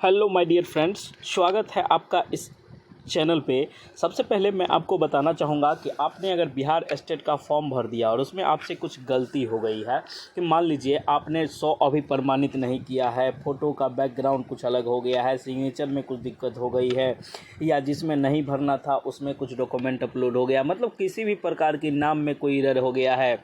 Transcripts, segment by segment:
Hello my dear friends, स्वागत है आपका इस चैनल पे। सबसे पहले मैं आपको बताना चाहूँगा कि आपने अगर बिहार स्टेट का फॉर्म भर दिया और उसमें आपसे कुछ गलती हो गई है कि मान लीजिए आपने 100 अभी प्रमाणित नहीं किया है, फ़ोटो का बैकग्राउंड कुछ अलग हो गया है, सिग्नेचर में कुछ दिक्कत हो गई है, या जिसमें नहीं भरना था उसमें कुछ डॉक्यूमेंट अपलोड हो गया, मतलब किसी भी प्रकार की नाम में कोई एरर हो गया है,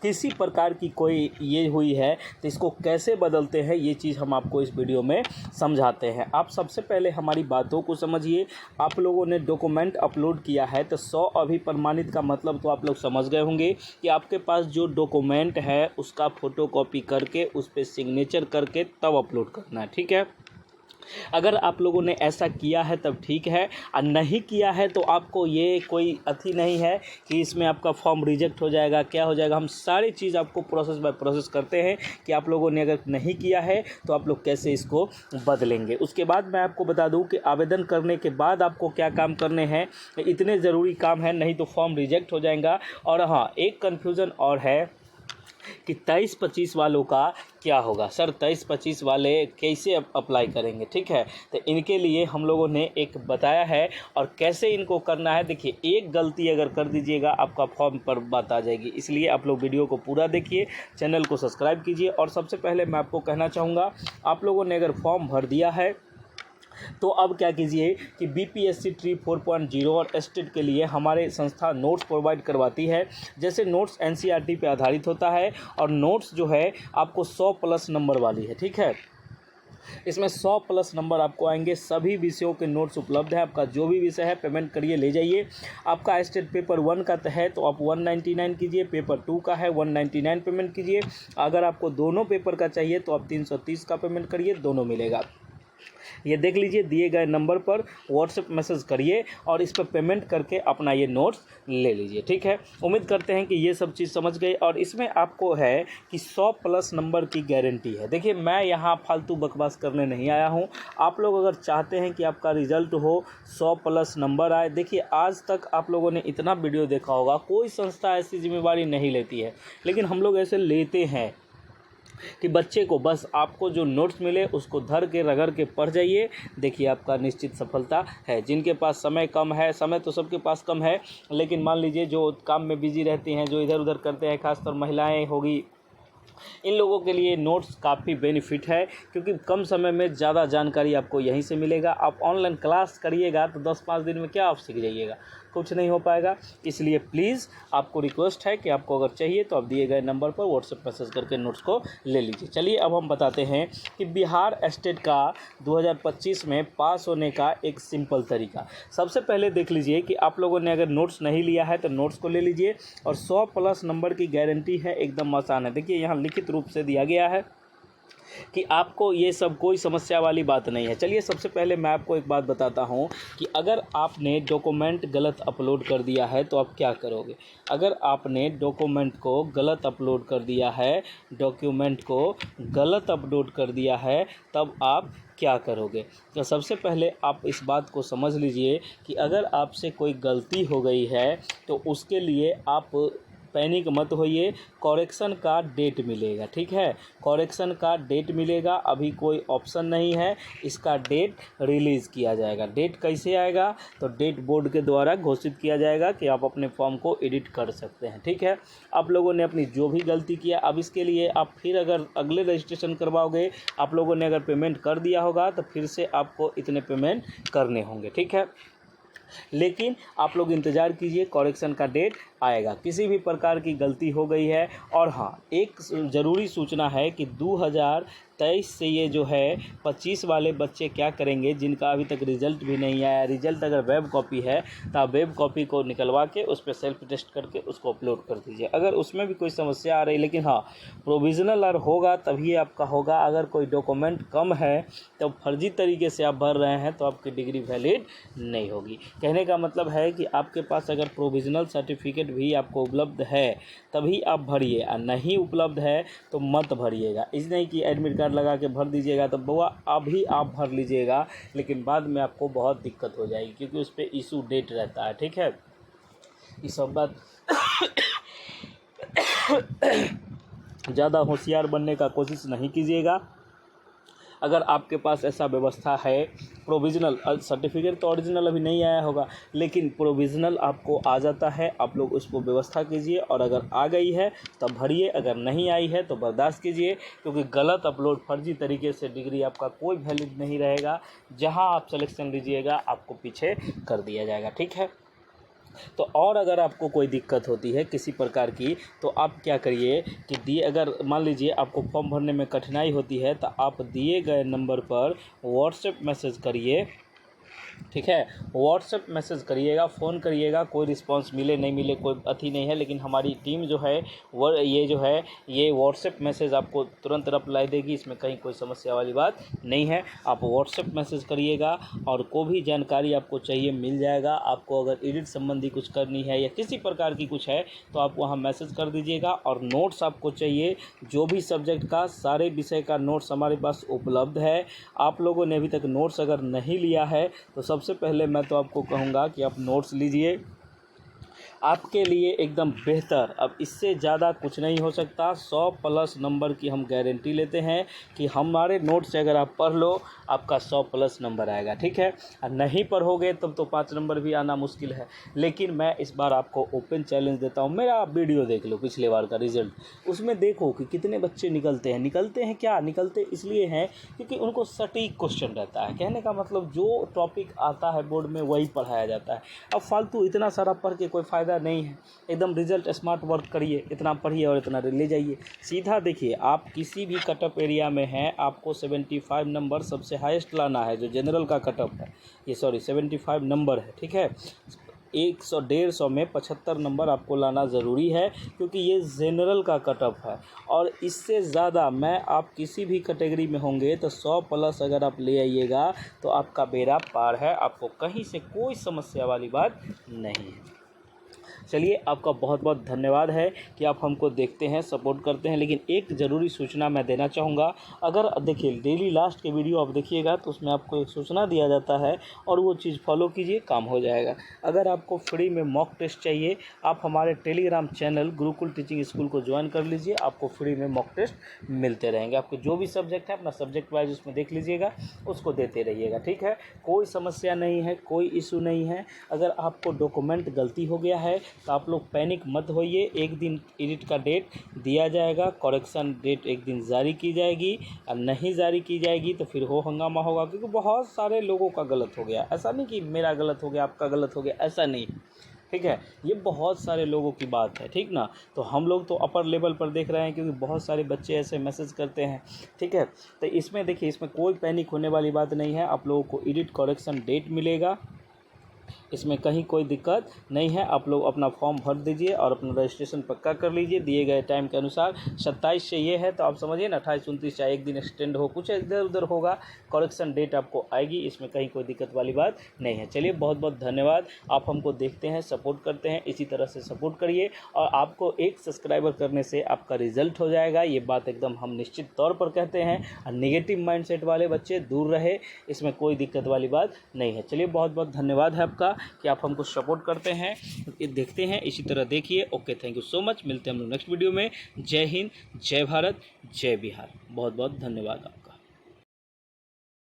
किसी प्रकार की कोई ये हुई है, तो इसको कैसे बदलते हैं ये चीज़ हम आपको इस वीडियो में समझाते हैं। आप सबसे पहले हमारी बातों को समझिए। आप लोगों ने डॉक्यूमेंट अपलोड किया है तो 100 अभी प्रमाणित का मतलब तो आप लोग समझ गए होंगे कि आपके पास जो डॉक्यूमेंट है उसका फ़ोटोकॉपी करके उस पर सिग्नेचर करके तब अपलोड करना है, ठीक है। अगर आप लोगों ने ऐसा किया है तब ठीक है, और नहीं किया है तो आपको ये कोई अथी नहीं है कि इसमें आपका फॉर्म रिजेक्ट हो जाएगा, क्या हो जाएगा। हम सारी चीज़ आपको प्रोसेस बाय प्रोसेस करते हैं कि आप लोगों ने अगर नहीं किया है तो आप लोग कैसे इसको बदलेंगे। उसके बाद मैं आपको बता दूं कि आवेदन करने के बाद आपको क्या काम करने हैं, इतने ज़रूरी काम है, नहीं तो फॉर्म रिजेक्ट हो जाएगा। और हाँ, एक कन्फ्यूज़न और है कि 23-25 वालों का क्या होगा। सर 23-25 वाले कैसे अप्लाई करेंगे, ठीक है। तो इनके लिए हम लोगों ने एक बताया है और कैसे इनको करना है। देखिए, एक गलती अगर कर दीजिएगा आपका फॉर्म पर बात आ जाएगी, इसलिए आप लोग वीडियो को पूरा देखिए, चैनल को सब्सक्राइब कीजिए। और सबसे पहले मैं आपको कहना चाहूँगा, आप लोगों ने अगर फॉर्म भर दिया है तो अब क्या कीजिए कि बीपीएससी ट्री 4.0 और एस्टेट के लिए हमारे संस्था नोट्स प्रोवाइड करवाती है। जैसे नोट्स एनसीईआरटी पे आधारित होता है और नोट्स जो है आपको 100 प्लस नंबर वाली है, ठीक है। इसमें 100 प्लस नंबर आपको आएंगे, सभी विषयों के नोट्स उपलब्ध हैं। आपका जो भी विषय है पेमेंट करिए, ले जाइए। आपका स्टेट पेपर 1 का है तो आप 199 कीजिए, पेपर 2 का है 199 पेमेंट कीजिए। अगर आपको दोनों पेपर का चाहिए तो आप 330 का पेमेंट करिए, दोनों मिलेगा। ये देख लीजिए, दिए गए नंबर पर व्हाट्सएप मैसेज करिए और इस पर पेमेंट करके अपना ये नोट्स ले लीजिए, ठीक है। उम्मीद करते हैं कि ये सब चीज़ समझ गए। और इसमें आपको है कि 100 प्लस नंबर की गारंटी है। देखिए, मैं यहाँ फालतू बकवास करने नहीं आया हूँ। आप लोग अगर चाहते हैं कि आपका रिजल्ट हो, 100 प्लस नंबर आए, देखिए आज तक आप लोगों ने इतना वीडियो देखा होगा, कोई संस्था ऐसी जिम्मेवारी नहीं लेती है, लेकिन हम लोग ऐसे लेते हैं कि बच्चे को बस आपको जो नोट्स मिले उसको धर के रगड़ के पढ़ जाइए। देखिए, आपका निश्चित सफलता है। जिनके पास समय कम है, समय तो सबके पास कम है, लेकिन मान लीजिए जो काम में बिजी रहती हैं, जो इधर उधर करते हैं, खासकर महिलाएं होगी, इन लोगों के लिए नोट्स काफ़ी बेनिफिट है, क्योंकि कम समय में ज़्यादा जानकारी आपको यहीं से मिलेगा। आप ऑनलाइन क्लास करिएगा तो 10-5 दिन में क्या आप सीख जाइएगा, कुछ नहीं हो पाएगा। इसलिए प्लीज़ आपको रिक्वेस्ट है कि आपको अगर चाहिए तो आप दिए गए नंबर पर व्हाट्सएप मैसेज करके नोट्स को ले लीजिए। चलिए अब हम बताते हैं कि बिहार स्टेट का 2025 में पास होने का एक सिंपल तरीका। सबसे पहले देख लीजिए कि आप लोगों ने अगर नोट्स नहीं लिया है तो नोट्स को ले लीजिए, और 100 प्लस नंबर की गारंटी है, एकदम आसान है। देखिए, यहाँ लिखित रूप से दिया गया है कि आपको ये सब कोई समस्या वाली बात नहीं है। चलिए, सबसे पहले मैं आपको एक बात बताता हूँ कि अगर आपने डॉक्यूमेंट गलत अपलोड कर दिया है तो आप क्या करोगे। अगर आपने डॉक्यूमेंट को गलत अपलोड कर दिया है, डॉक्यूमेंट को गलत अपलोड कर दिया है, तब आप क्या करोगे। तो सबसे पहले आप इस बात को समझ लीजिए कि अगर आपसे कोई गलती हो गई है तो उसके लिए आप पैनिक मत होइए। कॉरेक्शन का डेट मिलेगा, ठीक है, कॉरेक्शन का डेट मिलेगा। अभी कोई ऑप्शन नहीं है, इसका डेट रिलीज़ किया जाएगा। डेट कैसे आएगा, तो डेट बोर्ड के द्वारा घोषित किया जाएगा कि आप अपने फॉर्म को एडिट कर सकते हैं, ठीक है। आप लोगों ने अपनी जो भी गलती किया, अब इसके लिए आप फिर अगर अगले रजिस्ट्रेशन करवाओगे, आप लोगों ने अगर पेमेंट कर दिया होगा तो फिर से आपको इतने पेमेंट करने होंगे, ठीक है। लेकिन आप लोग इंतज़ार कीजिए, कॉरेक्शन का डेट आएगा। किसी भी प्रकार की गलती हो गई है, और हाँ, एक ज़रूरी सूचना है कि 2023 से ये जो है 25 वाले बच्चे क्या करेंगे, जिनका अभी तक रिज़ल्ट भी नहीं आया। रिज़ल्ट अगर वेब कॉपी है तो आप वेब कॉपी को निकलवा के उस पर सेल्फ टेस्ट करके उसको अपलोड कर दीजिए। अगर उसमें भी कोई समस्या आ रही, लेकिन हाँ, प्रोविज़नल और होगा तभी आपका होगा। अगर कोई डॉक्यूमेंट कम है तो फर्जी तरीके से आप भर रहे हैं तो आपकी डिग्री वैलिड नहीं होगी। कहने का मतलब है कि आपके पास अगर प्रोविज़नल सर्टिफिकेट भी आपको उपलब्ध है तभी आप भरिए, और नहीं उपलब्ध है तो मत भरिएगा। इस नहीं कि एडमिट कार्ड लगा के भर दीजिएगा तो बुआ अभी आप भर लीजिएगा, लेकिन बाद में आपको बहुत दिक्कत हो जाएगी, क्योंकि उस पर इशू डेट रहता है, ठीक है। ये सब बात ज़्यादा होशियार बनने का कोशिश नहीं कीजिएगा। अगर आपके पास ऐसा व्यवस्था है, प्रोविज़नल सर्टिफिकेट तो ओरिजिनल अभी नहीं आया होगा, लेकिन प्रोविज़नल आपको आ जाता है, आप लोग उसको व्यवस्था कीजिए, और अगर आ गई है तब भरिए, अगर नहीं आई है तो बर्दाश्त कीजिए, क्योंकि गलत अपलोड फर्जी तरीके से डिग्री आपका कोई वैलिड नहीं रहेगा। जहां आप सिलेक्शन लीजिएगा आपको पीछे कर दिया जाएगा, ठीक है। तो और अगर आपको कोई दिक्कत होती है किसी प्रकार की, तो आप क्या करिए कि अगर मान लीजिए आपको फॉर्म भरने में कठिनाई होती है, तो आप दिए गए नंबर पर व्हाट्सएप मैसेज करिए, ठीक है। व्हाट्सएप मैसेज करिएगा, फ़ोन करिएगा, कोई रिस्पांस मिले नहीं मिले कोई अथी नहीं है, लेकिन हमारी टीम जो है वो ये व्हाट्सएप मैसेज आपको तुरंत रिप्लाई देगी, इसमें कहीं कोई समस्या वाली बात नहीं है। आप व्हाट्सएप मैसेज करिएगा, और कोई भी जानकारी आपको चाहिए मिल जाएगा। आपको अगर एडिट संबंधी कुछ करनी है या किसी प्रकार की कुछ है तो आप वहाँ मैसेज कर दीजिएगा। और नोट्स आपको चाहिए, जो भी सब्जेक्ट का सारे विषय का नोट्स हमारे पास उपलब्ध है। आप लोगों ने अभी तक नोट्स अगर नहीं लिया है तो सबसे पहले मैं तो आपको कहूँगा कि आप नोट्स लीजिए, आपके लिए एकदम बेहतर। अब इससे ज़्यादा कुछ नहीं हो सकता। 100+ नंबर की हम गारंटी लेते हैं कि हमारे नोट से अगर आप पढ़ लो आपका 100+ नंबर आएगा, ठीक है। और नहीं पढ़ोगे तब तो 5 नंबर भी आना मुश्किल है। लेकिन मैं इस बार आपको ओपन चैलेंज देता हूँ, मेरा वीडियो देख लो पिछले बार का रिज़ल्ट, उसमें देखो कि कितने बच्चे निकलते हैं क्या निकलते इसलिए हैं क्योंकि उनको सटीक क्वेश्चन रहता है। कहने का मतलब जो टॉपिक आता है बोर्ड में वही पढ़ाया जाता है। अब फालतू इतना सारा पढ़ के कोई फ़ायदा नहीं है। एकदम रिजल्ट स्मार्ट वर्क करिए, इतना पढ़िए और इतना ले जाइए। सीधा देखिए, आप किसी भी कटअप एरिया में हैं, आपको 75 नंबर सबसे हाईएस्ट लाना है, जो जनरल का कटअप है। ये 75 नंबर है, ठीक है। 100-150 में 75 नंबर आपको लाना ज़रूरी है, क्योंकि ये जनरल का कटअप है। और इससे ज़्यादा आप किसी भी कैटेगरी में होंगे तो 100+ अगर आप ले आइएगा तो आपका बेड़ा पार है, आपको कहीं से कोई समस्या वाली बात नहीं है। चलिए, आपका बहुत बहुत धन्यवाद है कि आप हमको देखते हैं, सपोर्ट करते हैं। लेकिन एक ज़रूरी सूचना मैं देना चाहूँगा, अगर देखिए डेली लास्ट के वीडियो आप देखिएगा तो उसमें आपको एक सूचना दिया जाता है और वो चीज़ फॉलो कीजिए, काम हो जाएगा। अगर आपको फ्री में मॉक टेस्ट चाहिए, आप हमारे Telegram channel Gurukul teaching school को ज्वाइन कर लीजिए, आपको फ्री में मॉक टेस्ट मिलते रहेंगे। आपके जो भी सब्जेक्ट है अपना सब्जेक्ट वाइज उसमें देख लीजिएगा, उसको देते रहिएगा, ठीक है। कोई समस्या नहीं है, कोई इशू नहीं है। अगर आपको डॉक्यूमेंट गलती हो गया है तो आप लोग पैनिक मत होइए। एक दिन एडिट का डेट दिया जाएगा, करेक्शन डेट एक दिन जारी की जाएगी, और नहीं जारी की जाएगी तो फिर हो हंगामा होगा, क्योंकि बहुत सारे लोगों का गलत हो गया। ऐसा नहीं कि मेरा गलत हो गया आपका गलत हो गया, ऐसा नहीं, ठीक है। ये बहुत सारे लोगों की बात है, ठीक ना। तो हम लोग तो अपर लेवल पर देख रहे हैं, क्योंकि बहुत सारे बच्चे ऐसे मैसेज करते हैं, ठीक है। तो इसमें देखिए, इसमें कोई पैनिक होने वाली बात नहीं है। आप लोगों को एडिट करेक्शन डेट मिलेगा, इसमें कहीं कोई दिक्कत नहीं है। आप लोग अपना फॉर्म भर दीजिए और अपना रजिस्ट्रेशन पक्का कर लीजिए दिए गए टाइम के अनुसार। 27 से ये है तो आप समझिए ना, 28-29 चाहे एक दिन एक्सटेंड हो, कुछ इधर उधर होगा, करेक्शन डेट आपको आएगी, इसमें कहीं कोई दिक्कत वाली बात नहीं है। चलिए, बहुत बहुत धन्यवाद। आप हमको देखते हैं, सपोर्ट करते हैं, इसी तरह से सपोर्ट करिए। और आपको एक सब्सक्राइबर करने से आपका रिजल्ट हो जाएगा, ये बात एकदम हम निश्चित तौर पर कहते हैं। और नेगेटिव माइंडसेट वाले बच्चे दूर रहे, इसमें कोई दिक्कत वाली बात नहीं है। चलिए, बहुत बहुत धन्यवाद है आपका कि आप हमको सपोर्ट करते हैं, देखते हैं, इसी तरह देखिए। Okay, thank you so much. मिलते हैं हम लोग नेक्स्ट वीडियो में। जय हिंद, जय भारत, जय बिहार। बहुत बहुत धन्यवाद।